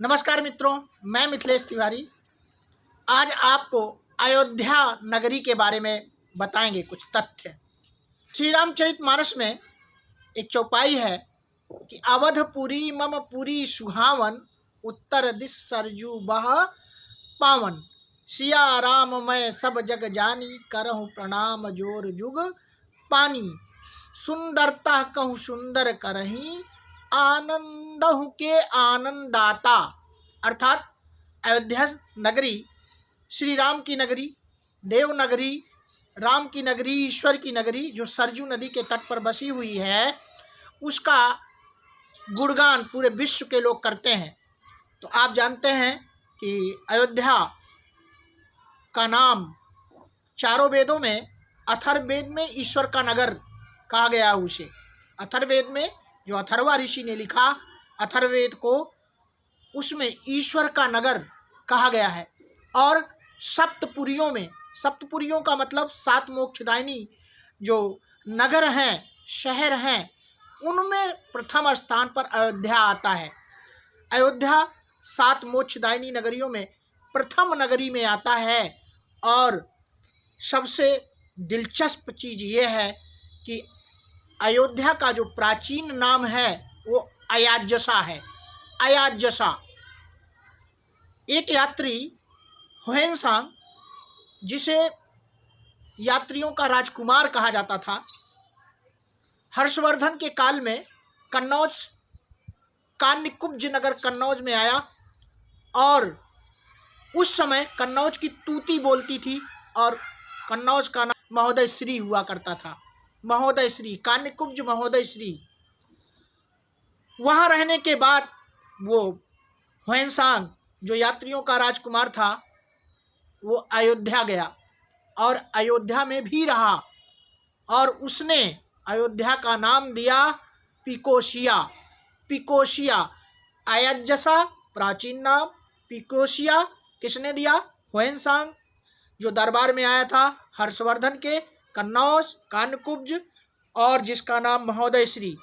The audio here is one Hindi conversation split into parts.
नमस्कार मित्रों, मैं मिथिलेश तिवारी। आज आपको अयोध्या नगरी के बारे में बताएंगे कुछ तथ्य। श्री रामचरितमानस में एक चौपाई है कि अवधपुरी मम पुरी सुहावन, उत्तर दिश सरजू बह पावन। सिया राम मैं सब जग जानी, करहु प्रणाम जोर जुग पानी। सुंदरता कहूँ सुंदर करही, आनंदहु के आनंदाता। अर्थात अयोध्या नगरी श्री राम की नगरी, देव नगरी, राम की नगरी, ईश्वर की नगरी जो सरजू नदी के तट पर बसी हुई है, उसका गुणगान पूरे विश्व के लोग करते हैं। तो आप जानते हैं कि अयोध्या का नाम चारों वेदों में, अथर्ववेद में ईश्वर का नगर कहा गया है उसे। अथर्ववेद में जो अथर्वा ऋषि ने लिखा अथर्ववेद को, उसमें ईश्वर का नगर कहा गया है। और सप्तपुरियों में, सप्तपुरियों का मतलब सात मोक्षदायिनी जो नगर हैं, शहर हैं, उनमें प्रथम स्थान पर अयोध्या आता है। अयोध्या सात मोक्षदायिनी नगरियों में प्रथम नगरी में आता है। और सबसे दिलचस्प चीज़ ये है कि अयोध्या का जो प्राचीन नाम है वो अयाज्यसा है। अयाज्यसा। एक यात्री ह्वेनसांग, जिसे यात्रियों का राजकुमार कहा जाता था, हर्षवर्धन के काल में कन्नौज, कान्यकुब्ज नगर कन्नौज में आया। और उस समय कन्नौज की तूती बोलती थी और कन्नौज का नाम महोदय श्री हुआ करता था। महोदय श्री, कान्यकुब्ज महोदय श्री। वहाँ रहने के बाद वो ह्वेनसांग जो यात्रियों का राजकुमार था, वो अयोध्या गया और अयोध्या में भी रहा। और उसने अयोध्या का नाम दिया पिकोशिया। पिकोशिया, अयाज्यसा प्राचीन नाम, पिकोशिया किसने दिया? ह्वेनसांग, जो दरबार में आया था हर्षवर्धन के, कन्नौज, कान्यकुब्ज, और जिसका नाम महोदय श्री।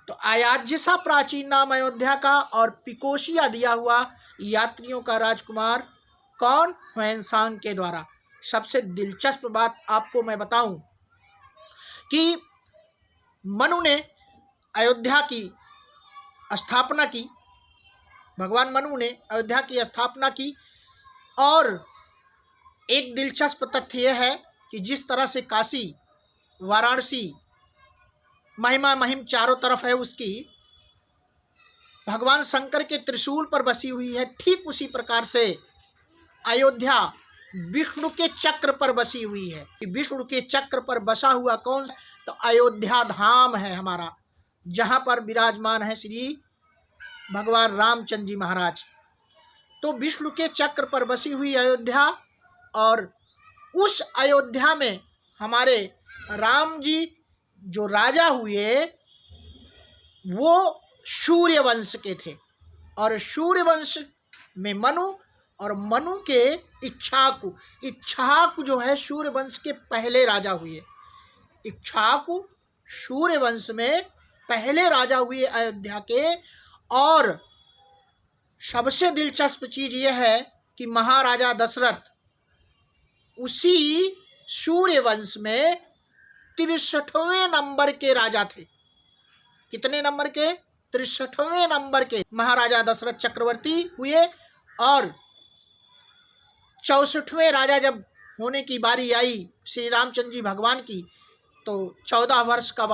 तो अयाज्यसा प्राचीन नाम अयोध्या का, और पिकोशिया दिया हुआ यात्रियों का राजकुमार कौन? ह्वेनसांग के द्वारा। सबसे दिलचस्प बात आपको मैं बताऊं कि मनु ने अयोध्या की स्थापना की, भगवान मनु ने अयोध्या की स्थापना की। और एक दिलचस्प तथ्य यह है कि जिस तरह से काशी, वाराणसी महिमा महिम चारों तरफ है उसकी, भगवान शंकर के त्रिशूल पर बसी हुई है, ठीक उसी प्रकार से अयोध्या विष्णु के चक्र पर बसी हुई है। विष्णु के चक्र पर बसा हुआ कौन? तो अयोध्या धाम है हमारा, जहाँ पर विराजमान है श्री भगवान रामचंद्र जी महाराज। तो विष्णु के चक्र पर बसी हुई अयोध्या, और उस अयोध्या में हमारे राम जी जो राजा हुए वो सूर्यवंश के थे। और सूर्यवंश में मनु, और मनु के इक्ष्वाकु, इक्ष्वाकु जो है सूर्यवंश के पहले राजा हुए। इक्ष्वाकु सूर्यवंश में पहले राजा हुए अयोध्या के। और सबसे दिलचस्प चीज़ यह है कि महाराजा दशरथ उसी सूर्यवंश में 63वें नंबर के राजा थे। कितने नंबर के? 63वें नंबर के महाराजा दशरथ चक्रवर्ती हुए। और 64वें राजा जब होने की बारी आई श्री रामचंद्र जी भगवान की, तो 14 वर्ष का